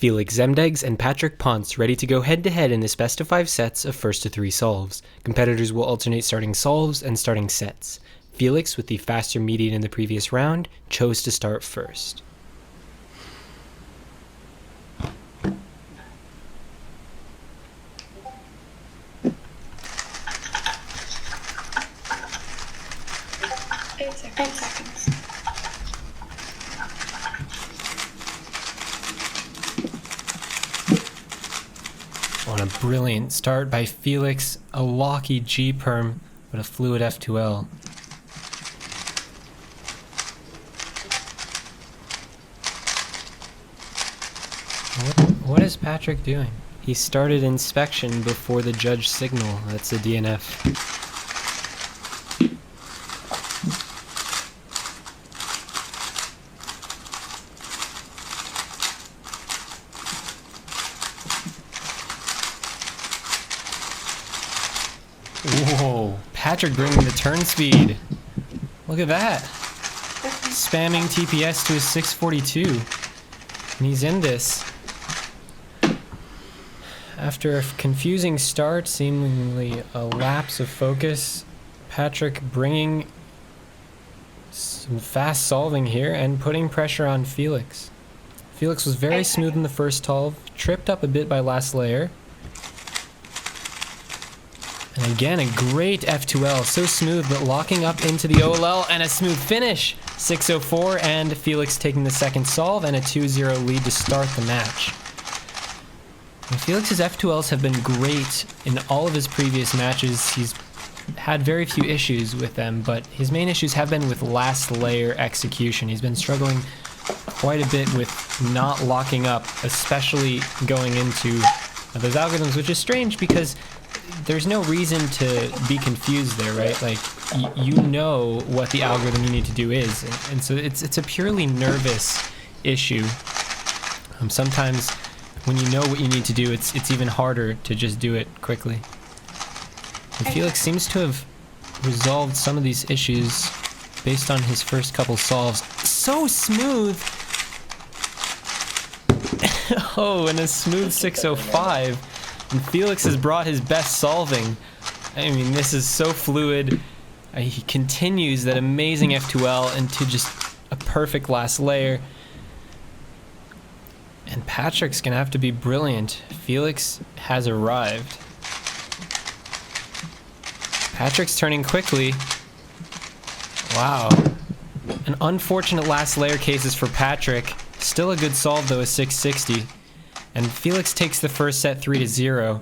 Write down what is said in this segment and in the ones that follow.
Feliks Zemdegs and Patrick Ponce ready to go head-to-head in this best-of-5 sets of first-to-3 solves. Competitors will alternate starting solves and starting sets. Feliks, with the faster median in the previous round, chose to start first. Eight seconds. On a brilliant start by Feliks, a locky G-perm, but a fluid F2L. What is Patrick doing? He started inspection before the judge signal. That's a DNF. Whoa, Patrick bringing the turn speed. Look at that. Spamming TPS to his 642. And he's in this. After a confusing start, seemingly a lapse of focus, Patrick bringing some fast solving here and putting pressure on Feliks. Feliks was very smooth in the first solve, tripped up a bit by last layer. And again, a great F2L, so smooth, but locking up into the OLL and a smooth finish. 604 and Feliks taking the second solve and a 2-0 lead to start the match. And Feliks's F2Ls have been great in all of his previous matches. He's had very few issues with them, but his main issues have been with last layer execution. He's been struggling quite a bit with not locking up, especially going into those algorithms, which is strange because there's no reason to be confused there, right? Like, you know what the algorithm you need to do is, and so it's a purely nervous issue. Sometimes when you know what you need to do, it's even harder to just do it quickly. And Feliks seems to have resolved some of these issues based on his first couple solves. So smooth! Oh, and a smooth 605. And Feliks has brought his best solving. I mean, this is so fluid. He continues that amazing F2L into just a perfect last layer. And Patrick's gonna have to be brilliant. Feliks has arrived. Patrick's turning quickly. Wow. An unfortunate last layer cases for Patrick. Still a good solve though, a 660. And Feliks takes the first set 3-0.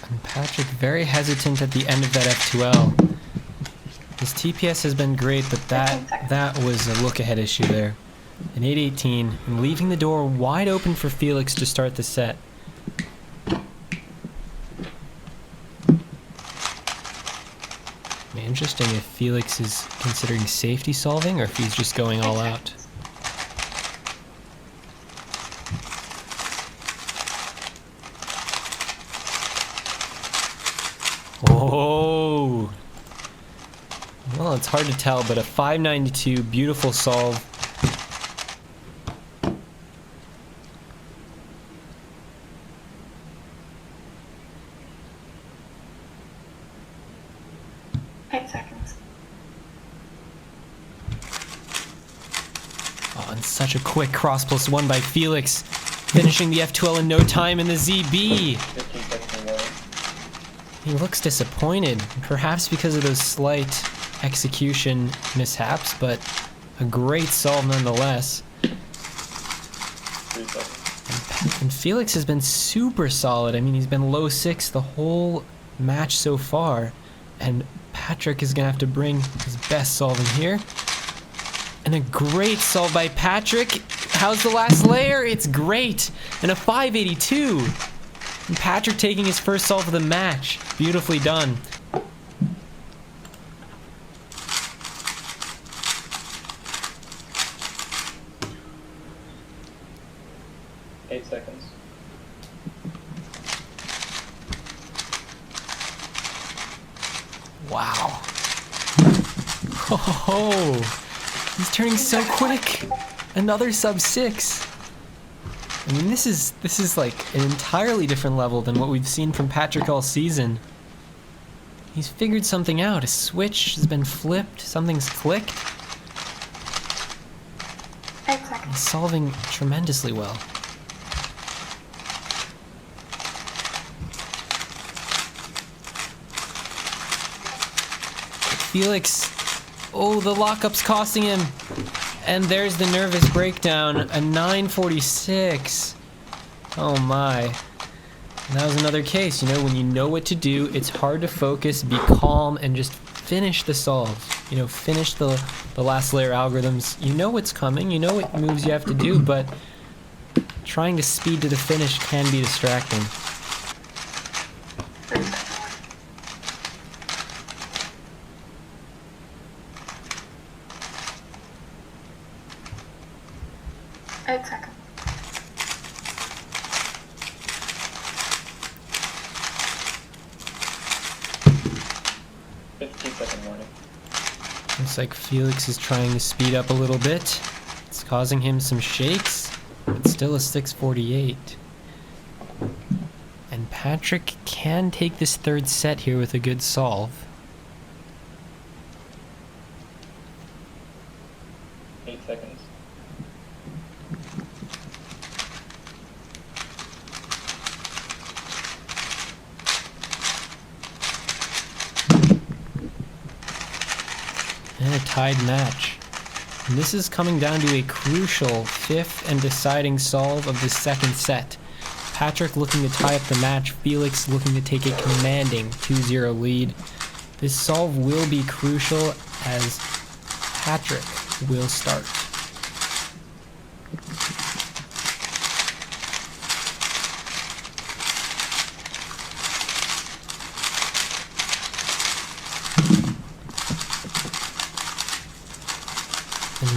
And Patrick very hesitant at the end of that F2L. His TPS has been great, but that was a look-ahead issue there. An 818, and leaving the door wide open for Feliks to start the set. Interesting if Feliks is considering safety solving or if he's just going all out. Oh! Well, it's hard to tell, but a 592, beautiful solve. Oh, and such a quick cross +1 by Feliks, finishing the F2L in no time in the ZB. He looks disappointed, perhaps because of those slight execution mishaps, but a great solve nonetheless. And Feliks has been super solid. I mean, he's been low 6 the whole match so far, and Patrick is gonna have to bring his best solve in here. And a great solve by Patrick. How's the last layer? It's great. And a 582. And Patrick taking his first solve of the match. Beautifully done. 8 seconds. seconds. Wow. Oh, he's turning so quick. Another sub 6. I mean, this is like an entirely different level than what we've seen from Patrick all season. He's figured something out. A switch has been flipped. Something's clicked. He's solving tremendously well. Feliks, oh, the lockup's costing him. And there's the nervous breakdown, a 946. Oh my. And that was another case, you know, when you know what to do, it's hard to focus, be calm, and just finish the solve. You know, finish the last layer algorithms. You know what's coming, you know what moves you have to do, but trying to speed to the finish can be distracting. Exactly. Warning. Looks like Feliks is trying to speed up a little bit. It's causing him some shakes, but still a 648. And Patrick can take this third set here with a good solve. 8 seconds. And a tied match. And this is coming down to a crucial 5th and deciding solve of the second set. Patrick looking to tie up the match, Feliks looking to take a commanding 2-0 lead. This solve will be crucial as Patrick will start.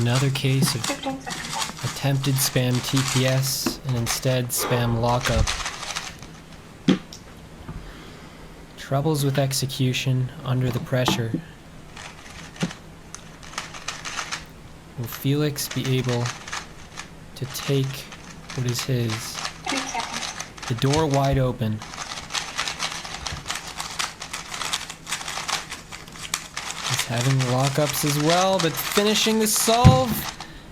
Another case of attempted spam TPS and instead spam lockup. Troubles with execution under the pressure. Will Feliks be able to take what is his? The door wide open. He's having lockups as well, but finishing the solve.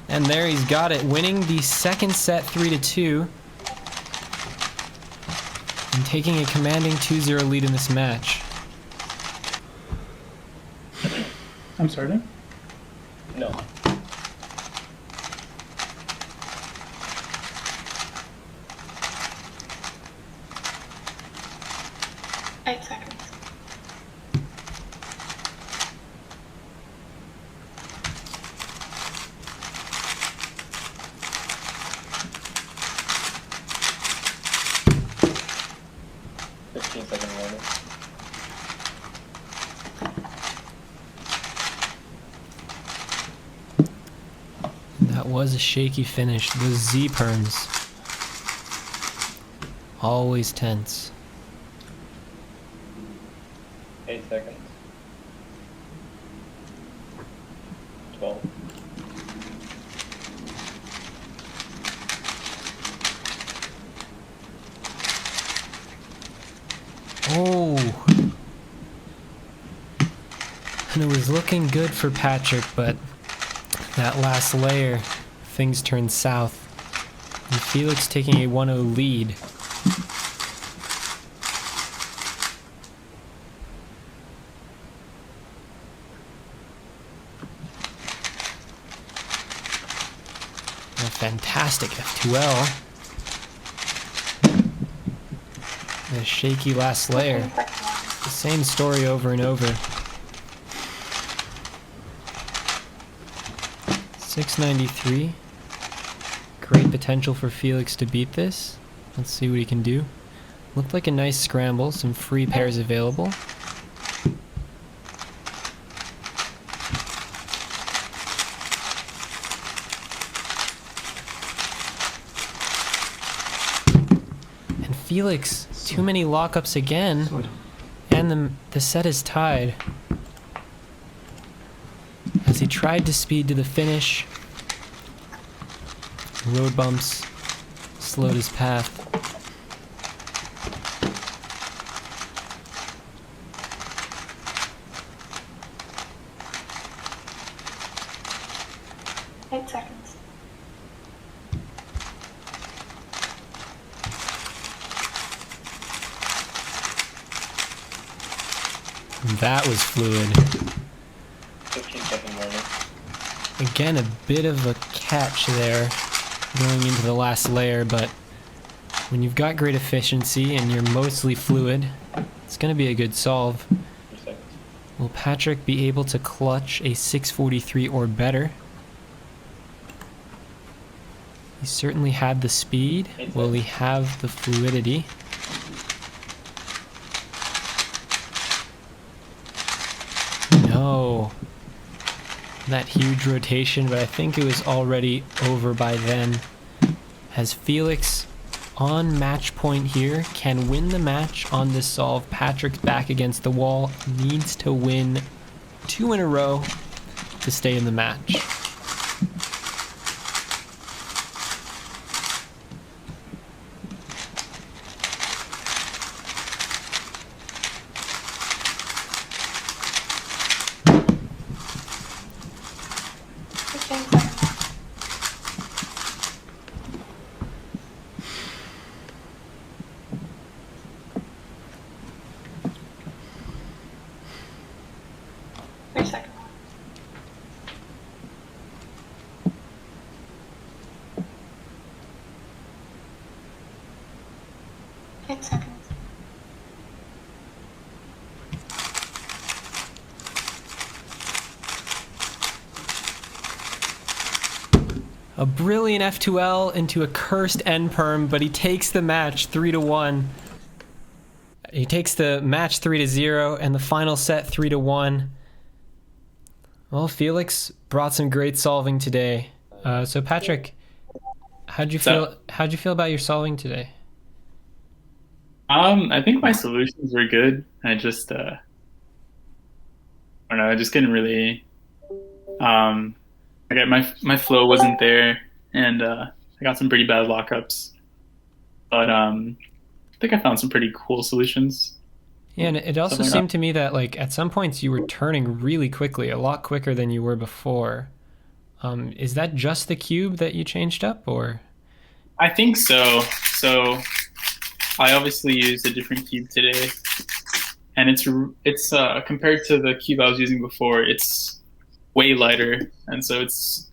And there he's got it, winning the second set 3-2. And taking a commanding 2-0 lead in this match. I'm starting? No. Exactly. 15-second warning. That was a shaky finish. Those Z-perms. Always tense. 8 seconds. 12. Oh! And it was looking good for Patrick, but that last layer, things turned south. And Feliks taking a 1-0 lead. A fantastic F2L. A shaky last layer. The same story over and over. 693. Great potential for Feliks to beat this. Let's see what he can do. Looked like a nice scramble, some free pairs available. Feliks, too many lockups again, and the set is tied. As he tried to speed to the finish, road bumps slowed his path. Eight seconds. That was fluid. 15-second warning. Again, a bit of a catch there going into the last layer, but when you've got great efficiency and you're mostly fluid, it's going to be a good solve. 3 seconds. Will Patrick be able to clutch a 643 or better? He certainly had the speed. Will he have the fluidity? No. That huge rotation, but I think it was already over by then. As Feliks on match point here can win the match on this solve. Patrick's back against the wall, needs to win 2 in a row to stay in the match. A brilliant F2L into a cursed end perm, but he takes the match 3-1. He takes the match 3-0 and the final set 3-1. Well, Feliks brought some great solving today. So Patrick, how'd you feel about your solving today? I think my solutions were good. I just I don't know, I just couldn't really my flow wasn't there, and I got some pretty bad lockups. But I think I found some pretty cool solutions. Yeah, and it also seemed to me that like at some points you were turning really quickly, a lot quicker than you were before. Is that just the cube that you changed up, or? I think so. So I obviously used a different cube today, and it's compared to the cube I was using before, it's way lighter, and so it's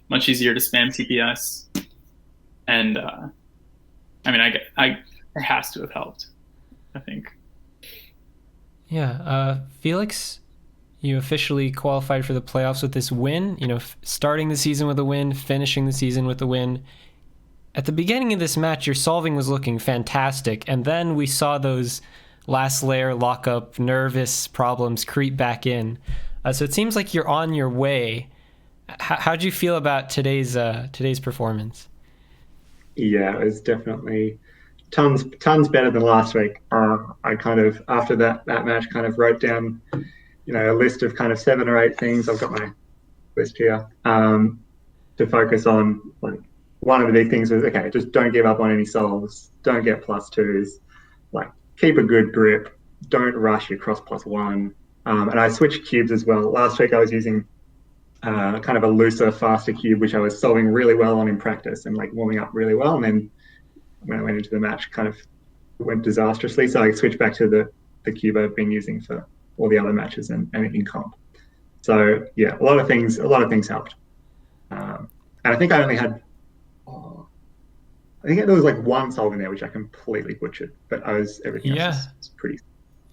much easier to spam TPS. And I mean, it has to have helped, I think. Yeah, Feliks, you officially qualified for the playoffs with this win. You know, starting the season with a win, finishing the season with a win. At the beginning of this match, your solving was looking fantastic, and then we saw those last layer lockup nervous problems creep back in. So it seems like you're on your way. How'd you feel about today's performance? Yeah, it was definitely tons better than last week. I kind of, after that match, kind of wrote down, a list of kind of 7 or 8 things. I've got my list here to focus on. Like, one of the big things was, okay, just don't give up on any solves. Don't get +2s. Like, keep a good grip. Don't rush your cross +1. And I switched cubes as well. Last week I was using kind of a looser, faster cube, which I was solving really well on in practice and like warming up really well. And then when I went into the match, kind of went disastrously. So I switched back to the cube I've been using for all the other matches and in comp. So yeah, a lot of things helped. And I think I only had, I think there was like one solve in there which I completely butchered, but everything else was pretty.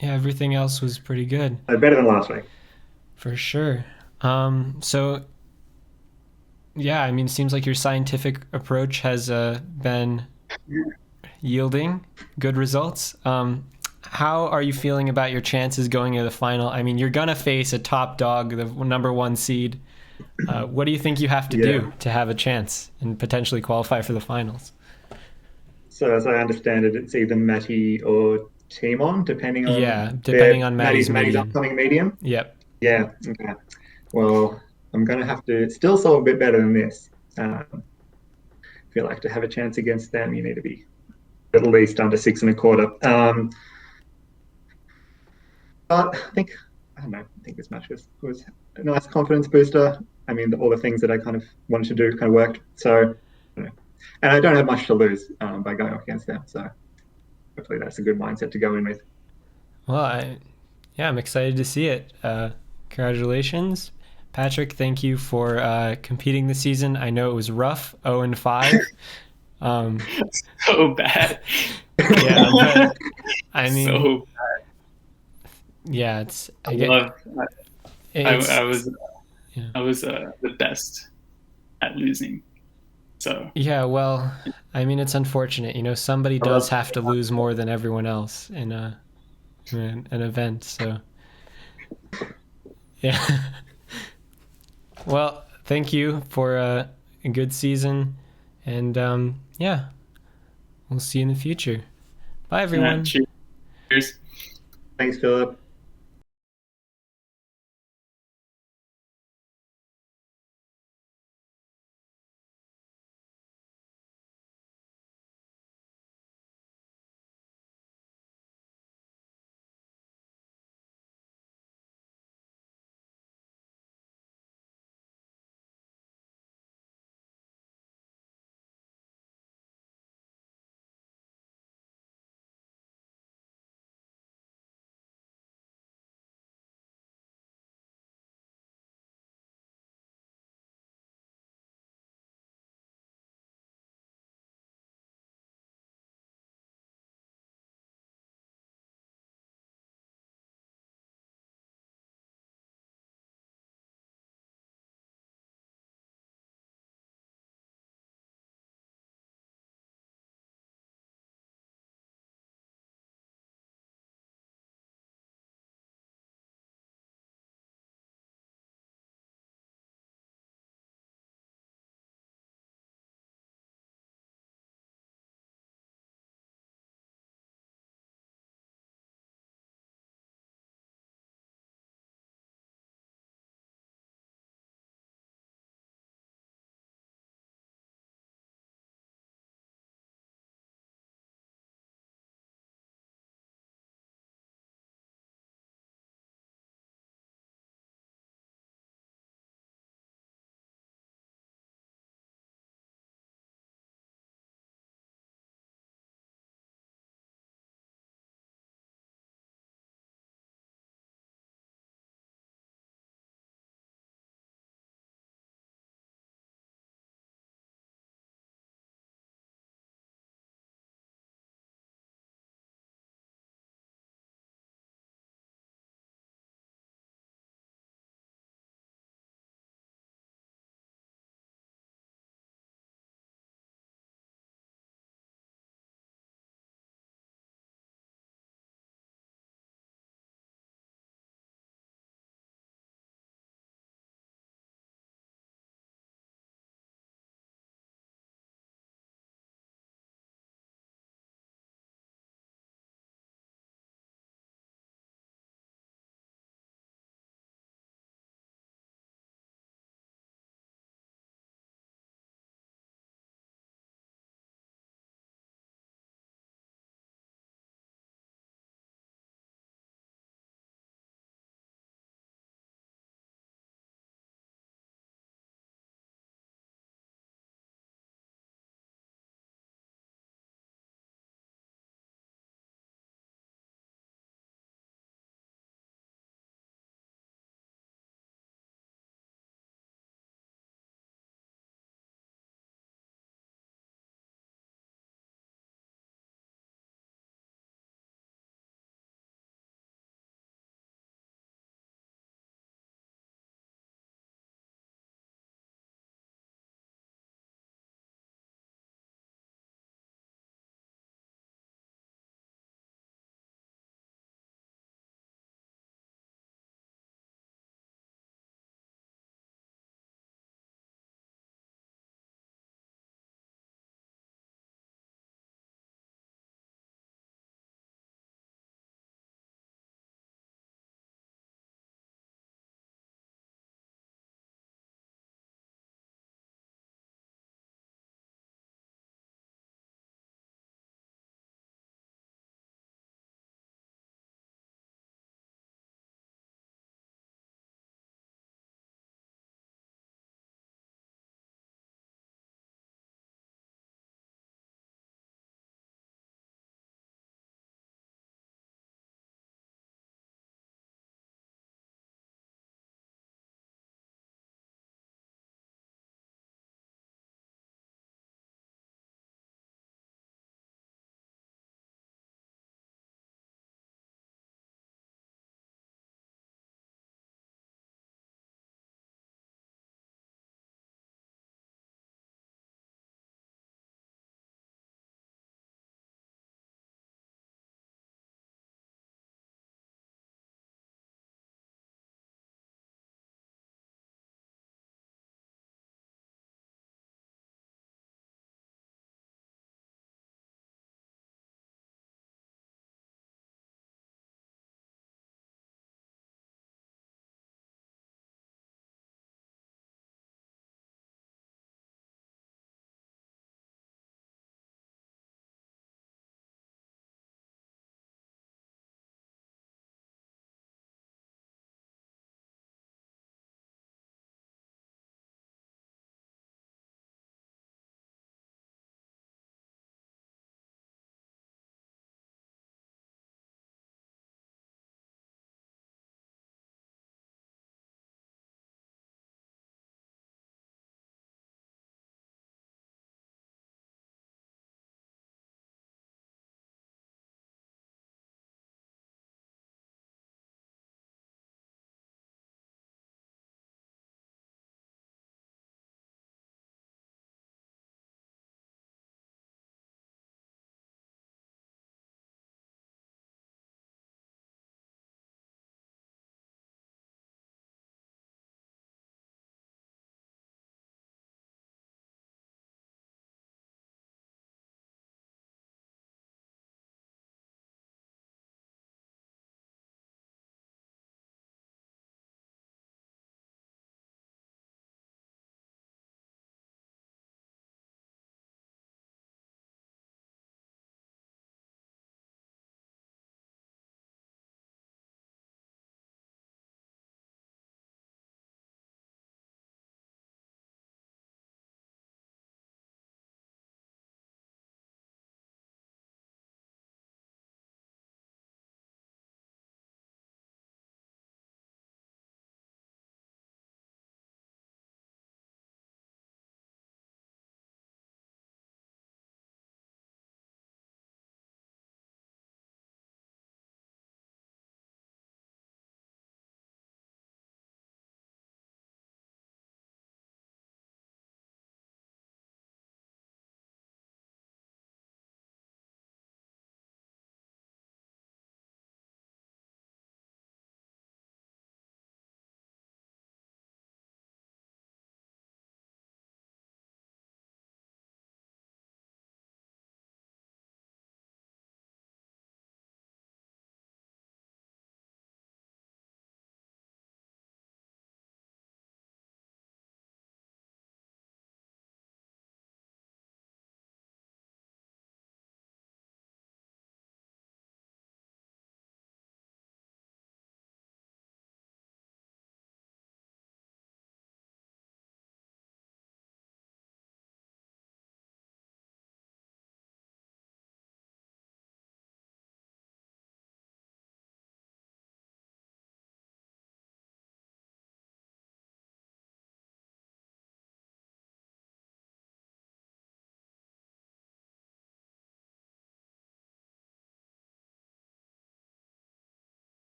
Yeah, everything else was pretty good. Better than last week. For sure. So, yeah, I mean, it seems like your scientific approach has been yielding good results. How are you feeling about your chances going into the final? I mean, you're going to face a top dog, the number 1 seed. What do you think you have to do to have a chance and potentially qualify for the finals? So as I understand it, it's either Matty or Timon, depending on depending on Matty's Matty's medium. upcoming medium. Yep. Yeah. Okay. Well, I'm going to have to still solve a bit better than this. I feel like to have a chance against them, you need to be at least under 6.25. But I don't know. I think this match was a nice confidence booster. I mean, all the things that I kind of wanted to do kind of worked. So, and I don't have much to lose by going up against them. So, hopefully, that's a good mindset to go in with. Well, I'm excited to see it. Congratulations, Patrick. Thank you for competing this season. I know it was rough, 0-5. So bad. Yeah, but I mean, so yeah, it's. I was the best at losing. So yeah, well, I mean, it's unfortunate. Somebody does have to lose more than everyone else in an event. So yeah. Well, thank you for a good season, and yeah, we'll see you in the future. Bye, everyone. Cheers. Thanks, Philip.